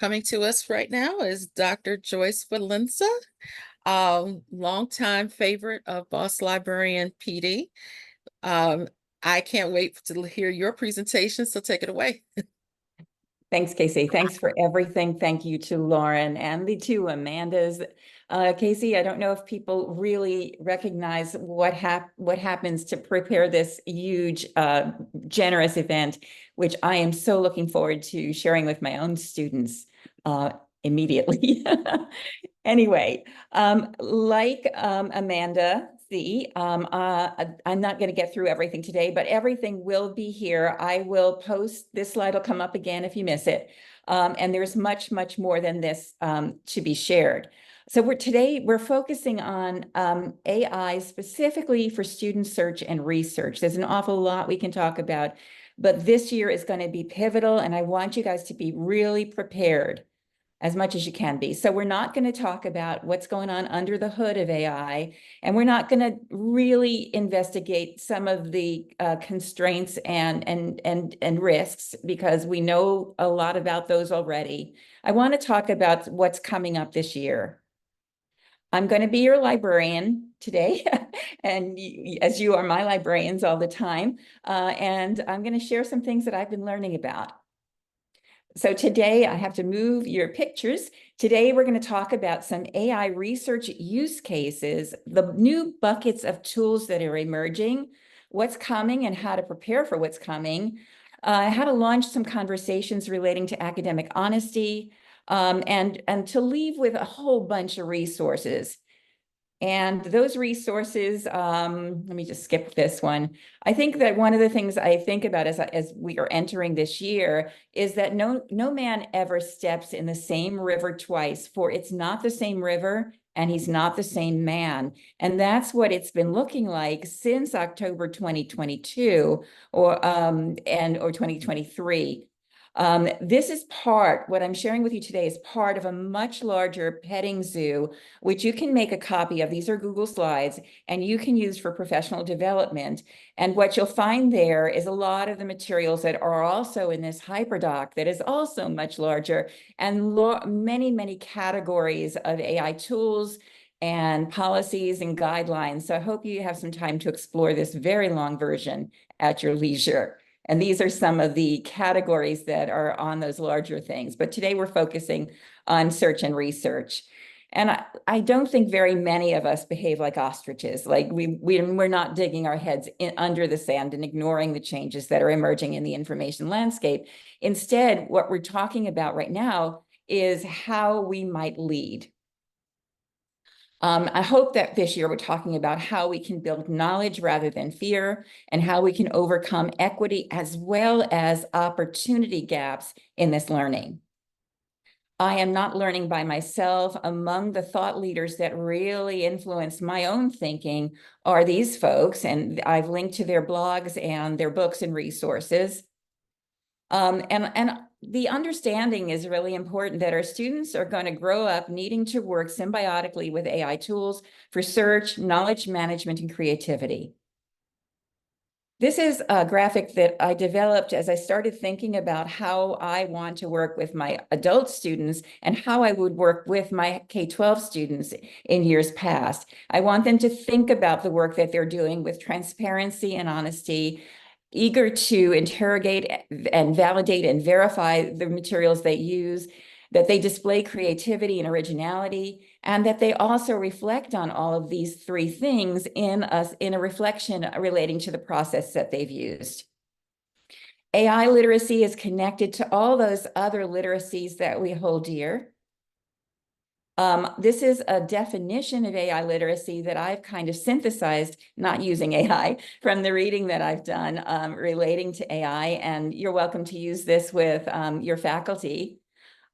Coming to us right now is Dr. Joyce Valenza, longtime favorite of Boss Librarian PD. Um, I can't wait to hear your presentation, so take it away. Thanks, Casey. Thanks for everything. Thank you to Lauren and the two Amandas. Casey, I don't know if people really recognize what happens to prepare this huge, generous event, which I am so looking forward to sharing with my own students immediately. Anyway, like Amanda, I'm not going to get through everything today, but everything will be here. I will post, this slide will come up again if you miss it. And there's much, much more than this to be shared. So today we're focusing on AI specifically for student search and research. There's an awful lot we can talk about, but this year is going to be pivotal, and I want you guys to be really prepared as much as you can be. So we're not going to talk about what's going on under the hood of AI, and we're not going to really investigate some of the constraints and risks, because we know a lot about those already. I want to talk about what's coming up this year. I'm going to be your librarian today, and as you are my librarians all the time, and I'm going to share some things that I've been learning about. So today I have to move your pictures. Today we're going to talk about some AI research use cases, the new buckets of tools that are emerging, what's coming and how to prepare for what's coming, how to launch some conversations relating to academic honesty, and to leave with a whole bunch of resources. And those resources, let me just skip this one. I think that one of the things I think about as we are entering this year is that no man ever steps in the same river twice, for it's not the same river and he's not the same man. And that's what it's been looking like since October 2022 or 2023. This is what I'm sharing with you today is part of a much larger petting zoo, which you can make a copy of. These are Google Slides, and you can use for professional development. And what you'll find there is a lot of the materials that are also in this hyperdoc that is also much larger, and many, many categories of AI tools and policies and guidelines. So I hope you have some time to explore this very long version at your leisure. And these are some of the categories that are on those larger things. But today we're focusing on search and research. And I don't think very many of us behave like ostriches. Like we're not digging our heads under the sand and ignoring the changes that are emerging in the information landscape. Instead, what we're talking about right now is how we might lead. I hope that this year we're talking about how we can build knowledge rather than fear, and how we can overcome equity as well as opportunity gaps in this learning. I am not learning by myself. Among the thought leaders that really influenced my own thinking are these folks, and I've linked to their blogs and their books and resources. And the understanding is really important that our students are going to grow up needing to work symbiotically with AI tools for search, knowledge management, and creativity. This is a graphic that I developed as I started thinking about how I want to work with my adult students and how I would work with my K-12 students in years past. I want them to think about the work that they're doing with transparency and honesty, eager to interrogate and validate and verify the materials they use, that they display creativity and originality, and that they also reflect on all of these three things in a reflection relating to the process that they've used. AI literacy is connected to all those other literacies that we hold dear. This is a definition of AI literacy that I've kind of synthesized, not using AI, from the reading that I've done relating to AI, and you're welcome to use this with your faculty.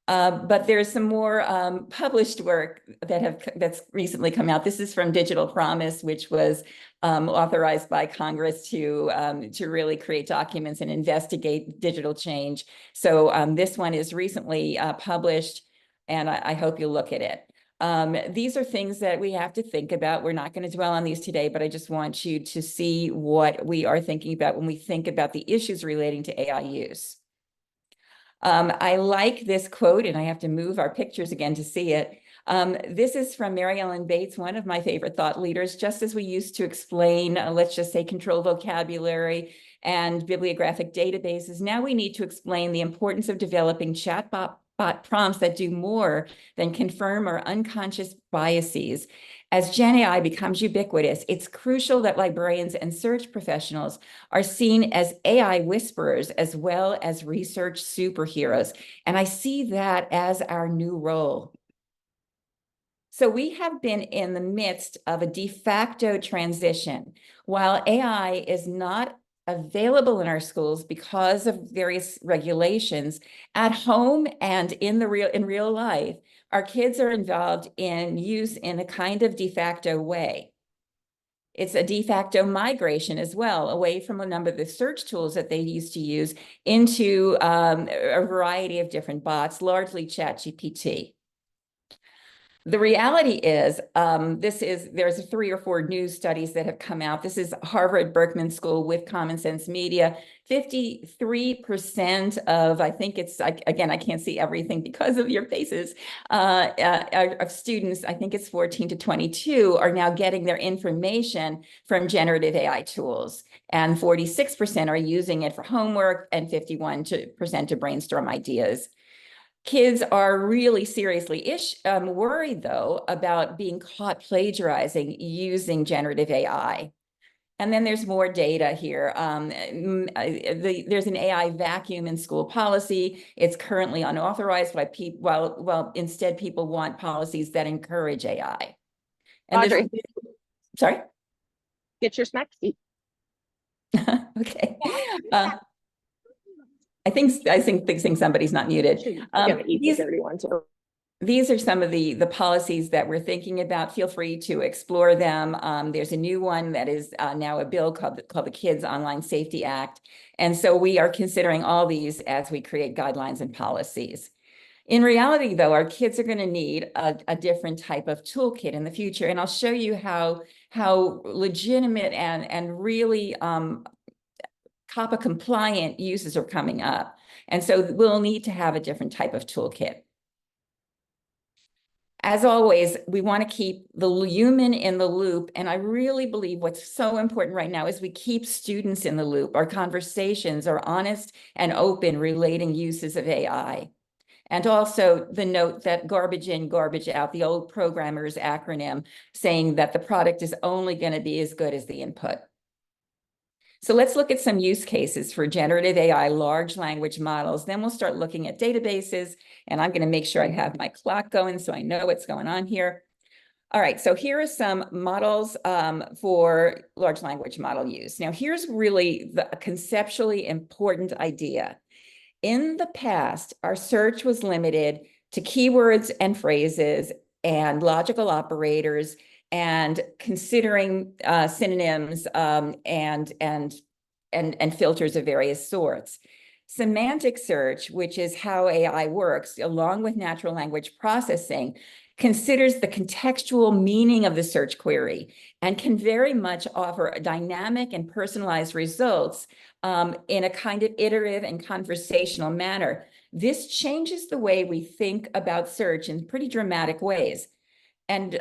But there's some more published work that's recently come out. This is from Digital Promise, which was authorized by Congress to really create documents and investigate digital change. So this one is recently published, and I hope you'll look at it. These are things that we have to think about. We're not going to dwell on these today, but I just want you to see what we are thinking about when we think about the issues relating to AI use. I like this quote, and I have to move our pictures again to see it. This is from Mary Ellen Bates, one of my favorite thought leaders. Just as we used to explain, let's just say, control vocabulary and bibliographic databases, now we need to explain the importance of developing chatbot prompts that do more than confirm our unconscious biases. As Gen AI becomes ubiquitous, it's crucial that librarians and search professionals are seen as AI whisperers as well as research superheroes. And I see that as our new role. So we have been in the midst of a de facto transition. While AI is not available in our schools because of various regulations, at home and in real life, our kids are involved in use in a kind of de facto way. It's a de facto migration as well, away from a number of the search tools that they used to use into a variety of different bots, largely ChatGPT. The reality is, there's 3 or 4 news studies that have come out. This is Harvard Berkman School with Common Sense Media. 53% of, I think it's, again, I can't see everything because of your faces, of students, I think it's 14 to 22, are now getting their information from generative AI tools. And 46% are using it for homework and 51% to brainstorm ideas. Kids are really seriously worried, though, about being caught plagiarizing using generative AI. And then there's more data here. There's an AI vacuum in school policy. It's currently unauthorized by people, while instead people want policies that encourage AI. And Audrey, sorry? get your snack seat. Okay. I think somebody's not muted. These are some of the policies that we're thinking about. Feel free to explore them. There's a new one that is now a bill called the Kids Online Safety Act. And so we are considering all these as we create guidelines and policies. In reality, though, our kids are going to need a different type of toolkit in the future. And I'll show you how legitimate and really COPPA compliant uses are coming up. And so we'll need to have a different type of toolkit. As always, we want to keep the human in the loop. And I really believe what's so important right now is we keep students in the loop. Our conversations are honest and open, relating uses of AI. And also the note that garbage in, garbage out, the old programmer's acronym, saying that the product is only going to be as good as the input. So let's look at some use cases for generative AI large language models. Then we'll start looking at databases, and I'm going to make sure I have my clock going so I know what's going on here. All right, so here are some models for large language model use. Now, here's really the conceptually important idea. In the past, our search was limited to keywords and phrases and logical operators and considering synonyms and filters of various sorts. Semantic search, which is how AI works, along with natural language processing, considers the contextual meaning of the search query and can very much offer dynamic and personalized results in a kind of iterative and conversational manner. This changes the way we think about search in pretty dramatic ways. And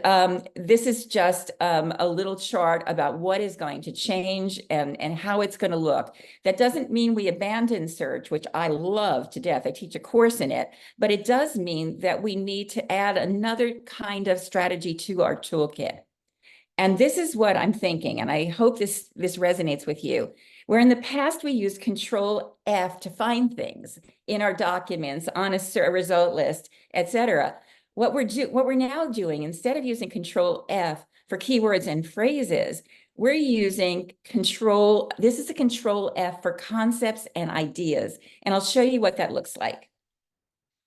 this is just a little chart about what is going to change and how it's going to look. That doesn't mean we abandon search, which I love to death. I teach a course in it, but it does mean that we need to add another kind of strategy to our toolkit. And this is what I'm thinking, and I hope this resonates with you. Where in the past we used Control F to find things in our documents on a result list, et cetera. What we're now doing, instead of using Control F for keywords and phrases, we're using this is a Control F for concepts and ideas. And I'll show you what that looks like.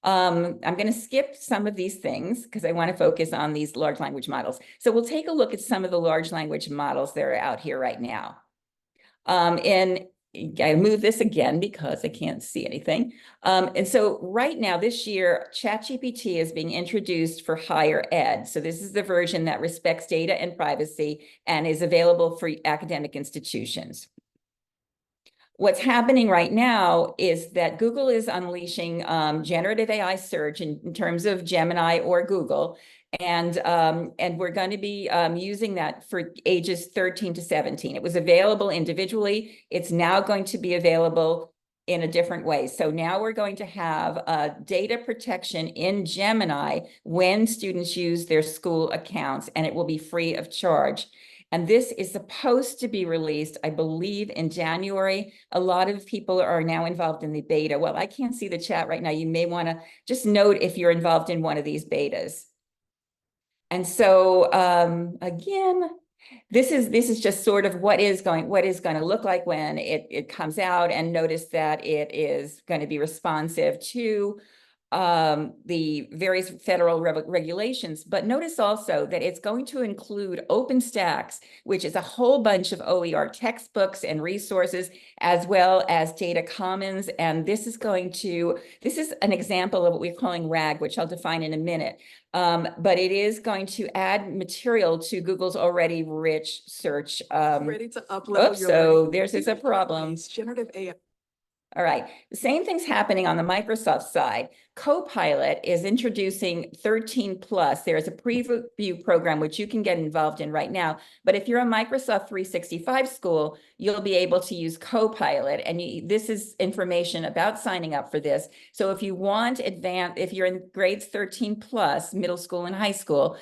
I'm going to skip some of these things because I want to focus on these large language models. So we'll take a look at some of the large language models that are out here right now. And I move this again because I can't see anything. And so right now, this year, ChatGPT is being introduced for higher ed. So this is the version that respects data and privacy and is available for academic institutions. What's happening right now is that Google is unleashing generative AI search in terms of Gemini or Google. And we're going to be using that for ages 13 to 17. It was available individually. It's now going to be available in a different way. So now we're going to have data protection in Gemini when students use their school accounts, and it will be free of charge. And this is supposed to be released, I believe, in January. A lot of people are now involved in the beta. Well, I can't see the chat right now. You may want to just note if you're involved in one of these betas. And so again, this is just sort of what is going to look like when it comes out, and notice that it is going to be responsive to the various federal regulations. But notice also that it's going to include OpenStax, which is a whole bunch of OER textbooks and resources, as well as data commons. And this is an example of what we're calling RAG, which I'll define in a minute. But it is going to add material to Google's already rich search. Ready to upload Oops, your so learning. there's a problem. Generative AI. All right, the same thing's happening on the Microsoft side. Copilot is introducing 13 plus. There's a preview program which you can get involved in right now. But if you're a Microsoft 365 school, you'll be able to use Copilot. And this is information about signing up for this. So if you want if you're in grades 13 plus, middle school and high school,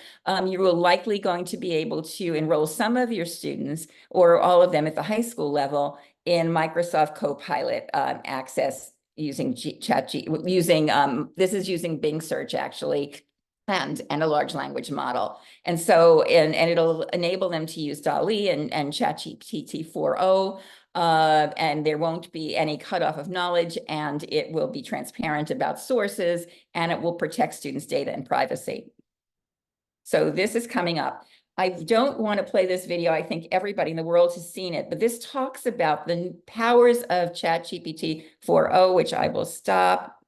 you will likely going to be able to enroll some of your students or all of them at the high school level in Microsoft Copilot access using this is using Bing search actually, and a large language model. And so, and it'll enable them to use DALL-E and ChatGPT 4.0, and there won't be any cutoff of knowledge, and it will be transparent about sources, and it will protect students' data and privacy. So this is coming up. I don't want to play this video. I think everybody in the world has seen it, but this talks about the powers of ChatGPT 4.0, which I will stop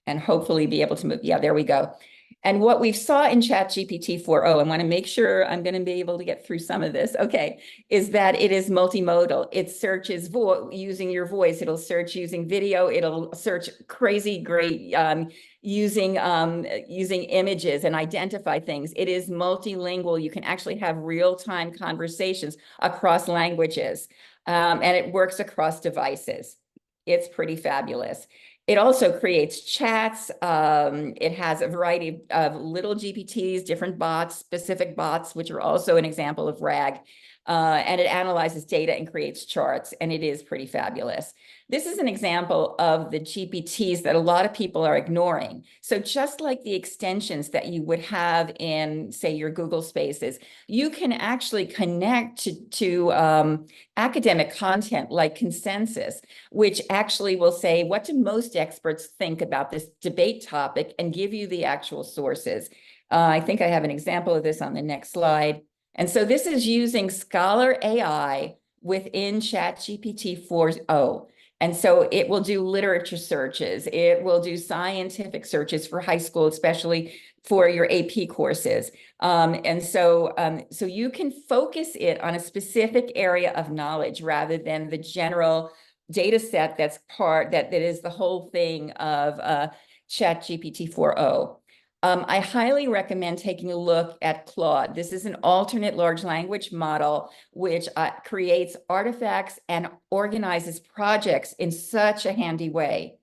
and hopefully be able to move. Yeah, there we go. And what we saw in ChatGPT 4.0, I want to make sure I'm going to be able to get through some of this, okay, is that it is multimodal. It searches using your voice. It'll search using video. It'll search crazy great using images and identify things. It is multilingual. You can actually have real-time conversations across languages, and it works across devices. It's pretty fabulous. It also creates chats. It has a variety of little GPTs, different bots, specific bots, which are also an example of RAG. And it analyzes data and creates charts, and it is pretty fabulous. This is an example of the GPTs that a lot of people are ignoring. So just like the extensions that you would have in, say, your Google Spaces, you can actually connect to academic content like Consensus, which actually will say, what do most experts think about this debate topic, and give you the actual sources. I think I have an example of this on the next slide. And so this is using Scholar AI within ChatGPT 4.0. And so it will do literature searches. It will do scientific searches for high school, especially for your AP courses. So you can focus it on a specific area of knowledge rather than the general data set that is the whole thing of ChatGPT 4.0. I highly recommend taking a look at Claude. This is an alternate large language model which creates artifacts and organizes projects in such a handy way.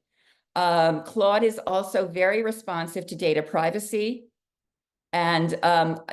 Claude is also very responsive to data privacy. And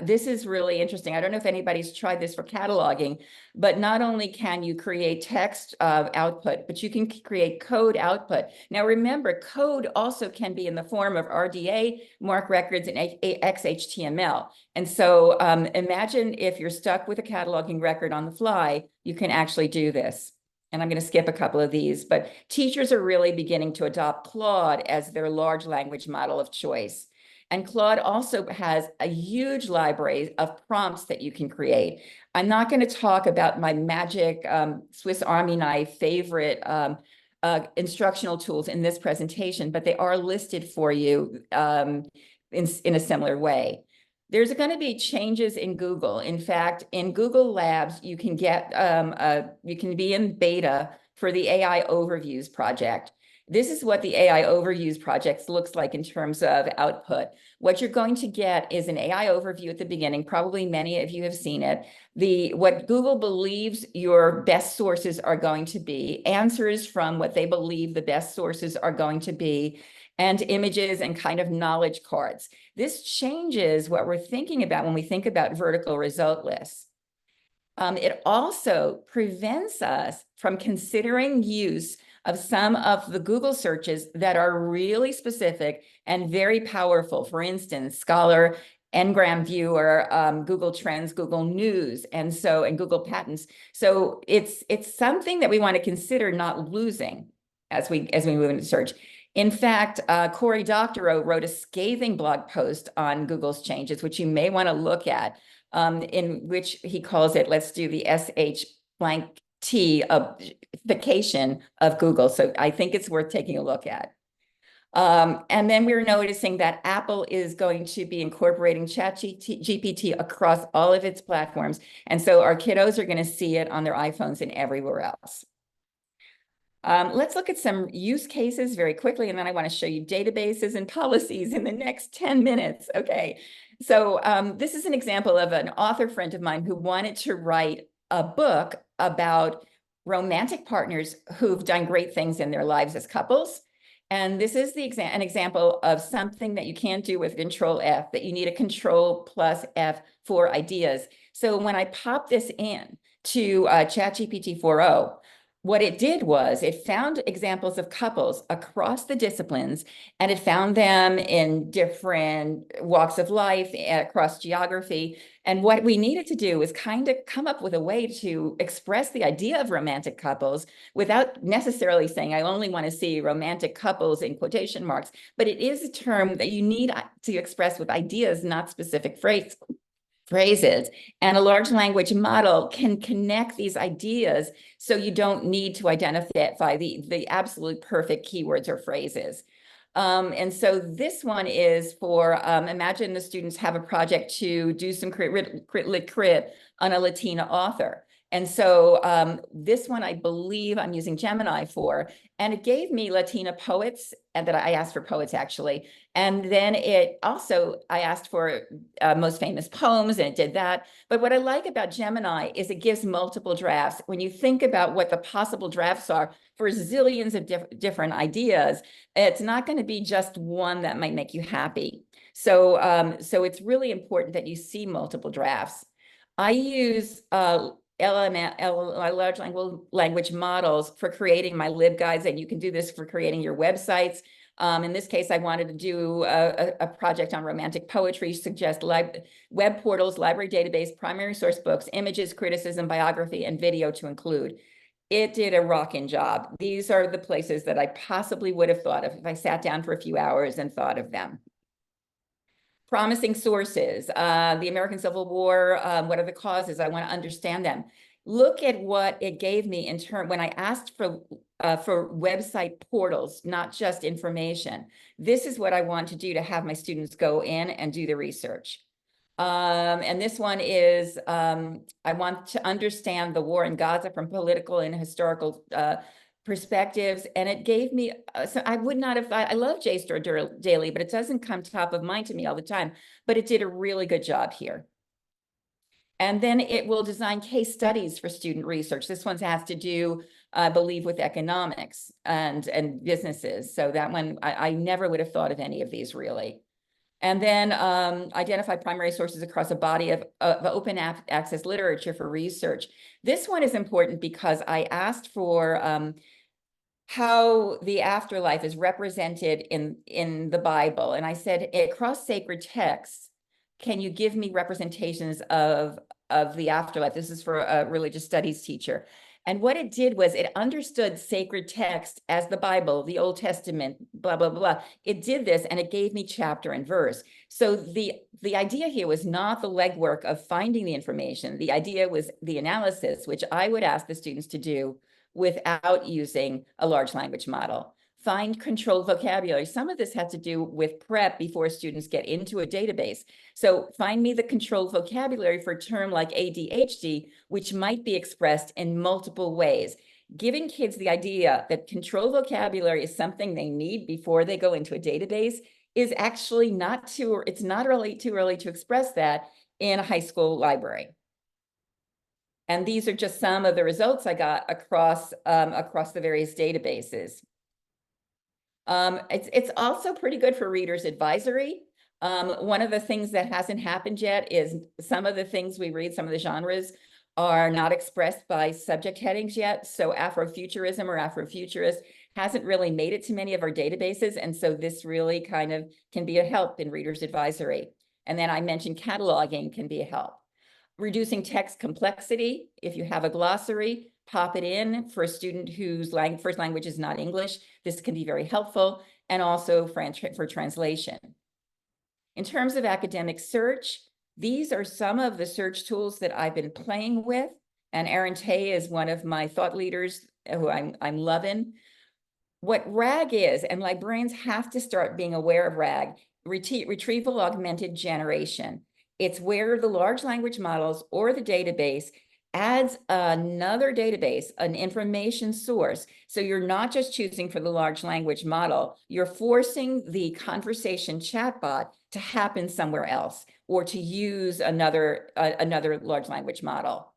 this is really interesting. I don't know if anybody's tried this for cataloging, but not only can you create text output, but you can create code output. Now, remember, code also can be in the form of RDA, MARC records, and XHTML. And so imagine if you're stuck with a cataloging record on the fly, you can actually do this. And I'm going to skip a couple of these, but teachers are really beginning to adopt Claude as their large language model of choice. And Claude also has a huge library of prompts that you can create. I'm not going to talk about my magic Swiss Army knife favorite instructional tools in this presentation, but they are listed for you in a similar way. There's going to be changes in Google. In fact, in Google Labs, you can get you can be in beta for the AI Overviews project. This is what the AI Overviews project looks like in terms of output. What you're going to get is an AI overview at the beginning. Probably many of you have seen it. What Google believes your best sources are going to be, answers from what they believe the best sources are going to be, and images and kind of knowledge cards. This changes what we're thinking about when we think about vertical result lists. It also prevents us from considering use of some of the Google searches that are really specific and very powerful. For instance, Scholar, Ngram Viewer, Google Trends, Google News, and Google Patents. So it's something that we want to consider not losing as we move into search. In fact, Cory Doctorow wrote a scathing blog post on Google's changes, which you may want to look at, in which he calls it, let's do the SH blank T vacation of Google. So I think it's worth taking a look at. And then we're noticing that Apple is going to be incorporating ChatGPT across all of its platforms. And so our kiddos are going to see it on their iPhones and everywhere else. Let's look at some use cases very quickly, and then I want to show you databases and policies in the next 10 minutes. Okay, so this is an example of an author friend of mine who wanted to write a book about romantic partners who've done great things in their lives as couples. And this is an example of something that you can't do with Control F, that you need a Control plus F for ideas. So when I popped this in to ChatGPT 4.0, what it did was it found examples of couples across the disciplines, and it found them in different walks of life, across geography. And what we needed to do was kind of come up with a way to express the idea of romantic couples without necessarily saying, I only want to see romantic couples in quotation marks, but it is a term that you need to express with ideas, not specific phrases. And a large language model can connect these ideas so you don't need to identify the absolute perfect keywords or phrases. And so this one is for, imagine the students have a project to do some crit on a Latina author. And so this one, I believe I'm using Gemini for, and it gave me Latina poets, and that I asked for poets actually. And then it also, I asked for most famous poems, and it did that. But what I like about Gemini is it gives multiple drafts. When you think about what the possible drafts are for zillions of different ideas, it's not going to be just one that might make you happy. So, so it's really important that you see multiple drafts. I use large language models for creating my LibGuides, and you can do this for creating your websites. In this case, I wanted to do a project on romantic poetry, suggest web portals, library database, primary source books, images, criticism, biography, and video to include. It did a rocking job. These are the places that I possibly would have thought of if I sat down for a few hours and thought of them. Promising sources, the American Civil War, what are the causes? I want to understand them. Look at what it gave me in turn when I asked for website portals, not just information. This is what I want to do to have my students go in and do the research. And this one is, I want to understand the war in Gaza from political and historical perspectives, and it gave me, so I would not have, I love JSTOR Daily, but it doesn't come top of mind to me all the time, but it did a really good job here. And then it will design case studies for student research. This one has to do, I believe, with economics and businesses. So that one, I never would have thought of any of these really. And then identify primary sources across a body of open access literature for research. This one is important because I asked for how the afterlife is represented in the Bible. And I said, across sacred texts, can you give me representations of the afterlife? This is for a religious studies teacher. And what it did was it understood sacred text as the Bible, the Old Testament, blah, blah, blah. It did this and it gave me chapter and verse. So the idea here was not the legwork of finding the information. The idea was the analysis, which I would ask the students to do without using a large language model. Find controlled vocabulary. Some of this has to do with prep before students get into a database. So find me the controlled vocabulary for a term like ADHD, which might be expressed in multiple ways. giving kids the idea that control vocabulary is something they need before they go into a database is actually not too, it's not really too early to express that in a high school library. And these are just some of the results I got across the various databases. It's also pretty good for readers advisory. One of the things that hasn't happened yet is some of the things we read, some of the genres are not expressed by subject headings yet. So Afrofuturism or Afrofuturist hasn't really made it to many of our databases. And so this really kind of can be a help in readers advisory. And then I mentioned cataloging can be a help. Reducing text complexity. If you have a glossary, pop it in for a student whose first language is not English. This can be very helpful, and also for translation. In terms of academic search, these are some of the search tools that I've been playing with, and Erin Tay is one of my thought leaders who I'm loving. What RAG is, and librarians have to start being aware of RAG, retrieval augmented generation. It's where the large language models or the database adds another database, an information source. So you're not just choosing for the large language model, you're forcing the conversation chatbot to happen somewhere else or to use another large language model.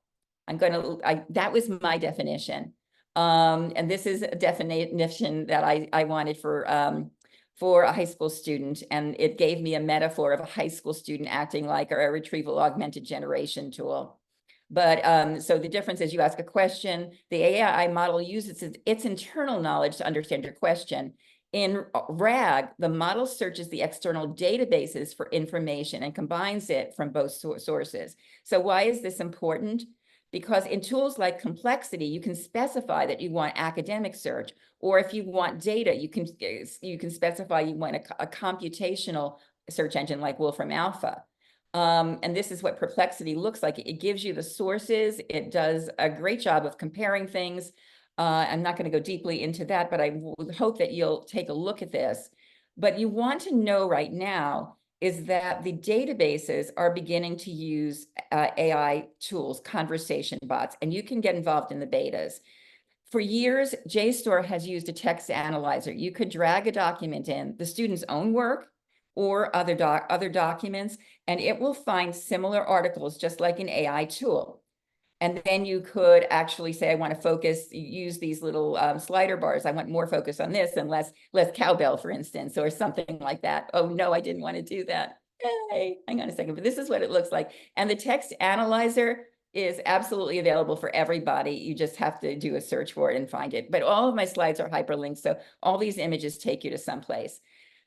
That was my definition. And this is a definition that I wanted for a high school student, and it gave me a metaphor of a high school student acting like a retrieval augmented generation tool. But so the difference is you ask a question, the AI model uses its internal knowledge to understand your question. In RAG, the model searches the external databases for information and combines it from both sources. So why is this important? Because in tools like complexity, you can specify that you want academic search, or if you want data, you can specify you want a computational search engine like Wolfram Alpha. And this is what Perplexity looks like. It gives you the sources. It does a great job of comparing things. I'm not going to go deeply into that, but I would hope that you'll take a look at this. But you want to know right now is that the databases are beginning to use AI tools, conversation bots, and you can get involved in the betas. For years, JSTOR has used a text analyzer. You could drag a document in, the student's own work or other documents, and it will find similar articles just like an AI tool. And then you could actually say, I want to focus, use these little slider bars. I want more focus on this and less cowbell, for instance, or something like that. Oh, no, I didn't want to do that. Hey, hang on a second, but this is what it looks like. And the text analyzer is absolutely available for everybody. You just have to do a search for it and find it. But all of my slides are hyperlinked, so all these images take you to someplace.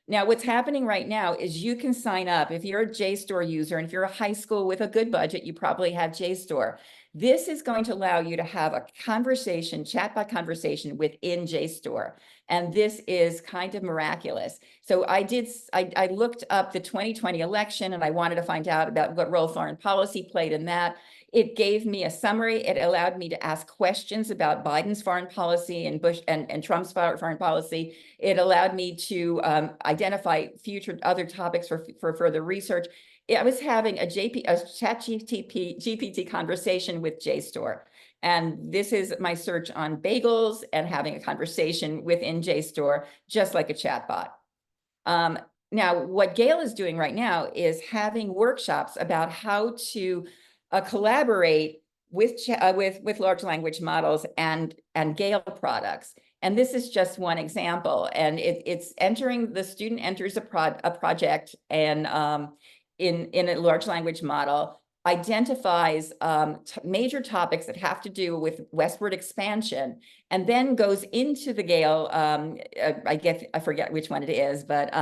Now, what's happening right now is you can sign up. If you're a JSTOR user, and if you're a high school with a good budget, you probably have JSTOR. This is going to allow you to have a conversation, chatbot conversation within JSTOR. And this is kind of miraculous. So I looked up the 2020 election, and I wanted to find out about what role foreign policy played in that. It gave me a summary. It allowed me to ask questions about Biden's foreign policy and Bush and Trump's foreign policy. It allowed me to identify future other topics for further research. I was having a ChatGPT conversation with JSTOR. And this is my search on bagels and having a conversation within JSTOR, just like a chatbot. Now, what Gail is doing right now is having workshops about how to collaborate with large language models and Gale products. And this is just one example. And the student enters a project and in a large language model, identifies major topics that have to do with westward expansion, and then goes into the Gale, I forget which one it is, but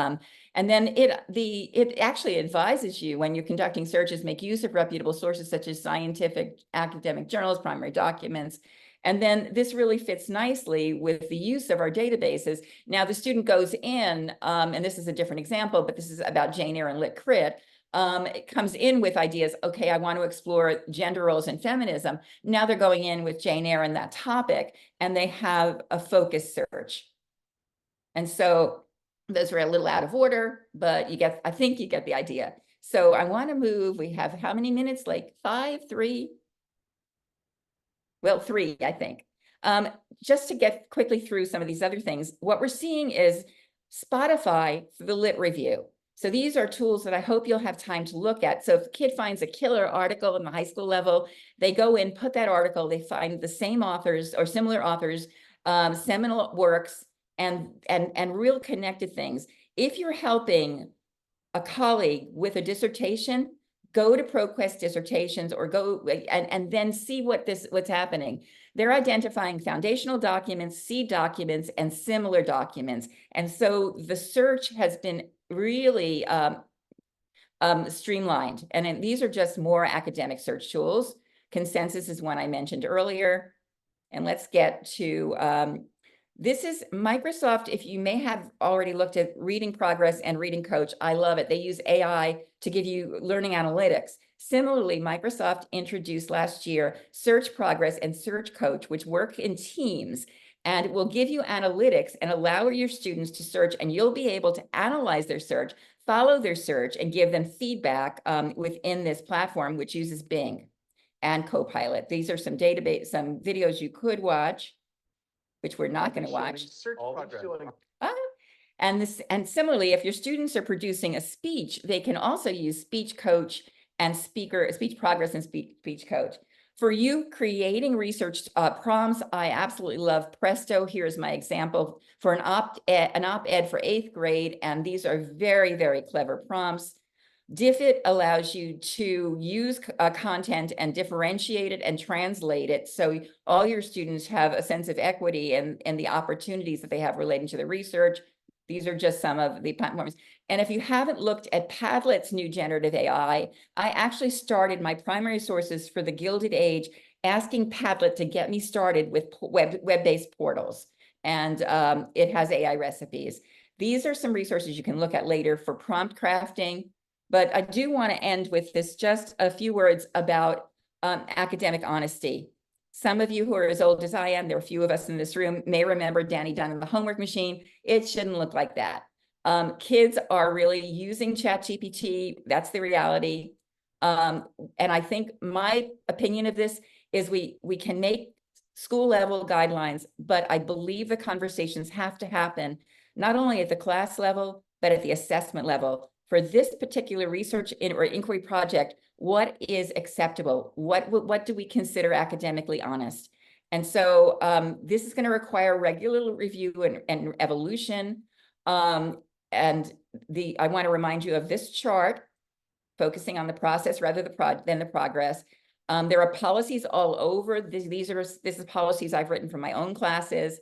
and then it actually advises you when you're conducting searches, make use of reputable sources such as scientific academic journals, primary documents. And then this really fits nicely with the use of our databases. Now the student goes in, and this is a different example, but this is about Jane Eyre and Lit Crit. It comes in with ideas, okay, I want to explore gender roles and feminism. Now they're going in with Jane Eyre and that topic, and they have a focus search. And so those are a little out of order, but I think you get the idea. So I want to move, we have how many minutes? Like 5, 3? Well, 3, I think. Just to get quickly through some of these other things, what we're seeing is Spotify for the lit review. So these are tools that I hope you'll have time to look at. So if a kid finds a killer article in the high school level, they go in, put that article, they find the same authors or similar authors, seminal works, and real connected things. If you're helping a colleague with a dissertation, go to ProQuest dissertations or go and then see what's happening. They're identifying foundational documents, seed documents, and similar documents. And so the search has been really streamlined. And these are just more academic search tools. Consensus is one I mentioned earlier. And let's get to, this is Microsoft. If you may have already looked at Reading Progress and Reading Coach, I love it. They use AI to give you learning analytics. Similarly, Microsoft introduced last year Search Progress and Search Coach, which work in teams and will give you analytics and allow your students to search, and you'll be able to analyze their search, follow their search, and give them feedback within this platform, which uses Bing and Copilot. These are some videos you could watch, which we're not going to watch. And similarly, if your students are producing a speech, they can also use Speech Coach and Speech Progress and Speech Coach. For you creating research prompts, I absolutely love Presto. Here's my example for an op-ed for 8th grade, and these are very, very clever prompts. Diffit allows you to use content and differentiate it and translate it, so all your students have a sense of equity and the opportunities that they have relating to the research. These are just some of the platforms. And if you haven't looked at Padlet's new generative AI, I actually started my primary sources for the Gilded Age asking Padlet to get me started with web-based portals. And it has AI recipes. These are some resources you can look at later for prompt crafting. But I do want to end with this, just a few words about academic honesty. Some of you who are as old as I am, there are a few of us in this room, may remember Danny Dunn and the homework machine. It shouldn't look like that. Kids are really using ChatGPT. That's the reality. And I think my opinion of this is we can make school level guidelines, but I believe the conversations have to happen not only at the class level, but at the assessment level. For this particular research or inquiry project, what is acceptable? What do we consider academically honest? And so this is going to require regular review and evolution. And I want to remind you of this chart, focusing on the process rather than the progress. There are policies all over. This is policies I've written for my own classes.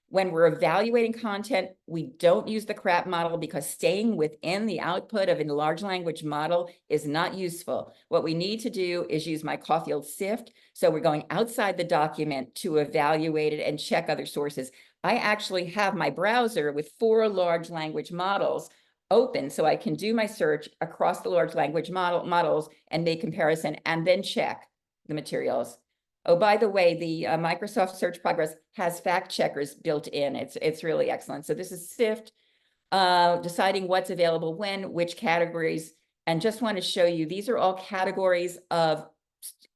When we're evaluating content, we don't use the CRAP model because staying within the output of a large language model is not useful. What we need to do is use my Caulfield SIFT. So we're going outside the document to evaluate it and check other sources. I actually have my browser with 4 large language models open so I can do my search across the large language models and make comparison and then check the materials. Oh, by the way, the Microsoft Search Progress has fact checkers built in. It's really excellent. So this is SIFT, deciding what's available when, which categories, and just want to show you, these are all categories of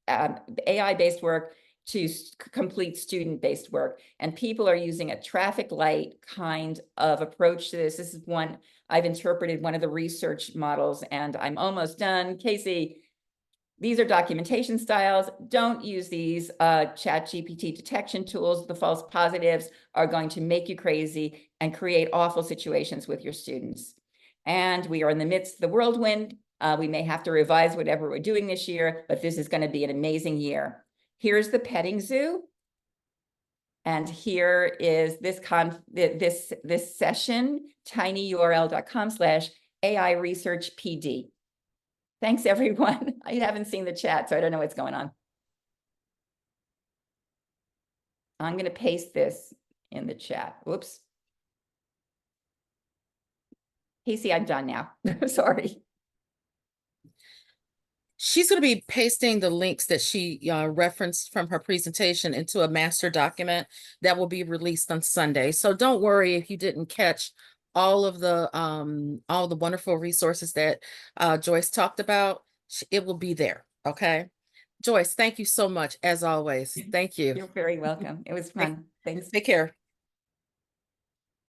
AI-based work to complete student-based work. And people are using a traffic light kind of approach to this. This is one, I've interpreted one of the research models, and I'm almost done. Casey, these are documentation styles. Don't use these ChatGPT detection tools. The false positives are going to make you crazy and create awful situations with your students. And we are in the midst of the whirlwind. We may have to revise whatever we're doing this year, but this is going to be an amazing year. Here's the petting zoo. And here is this session, tinyurl.com/AI Research PD. Thanks, everyone. I haven't seen the chat, so I don't know what's going on. I'm going to paste this in the chat. Whoops. Casey, I'm done now. Sorry. She's going to be pasting the links that she referenced from her presentation into a master document that will be released on Sunday. So don't worry if you didn't catch all the wonderful resources that Joyce talked about. It will be there. Okay. Joyce, thank you so much, as always. Thank you. You're very welcome. It was fun. Thanks. Take care.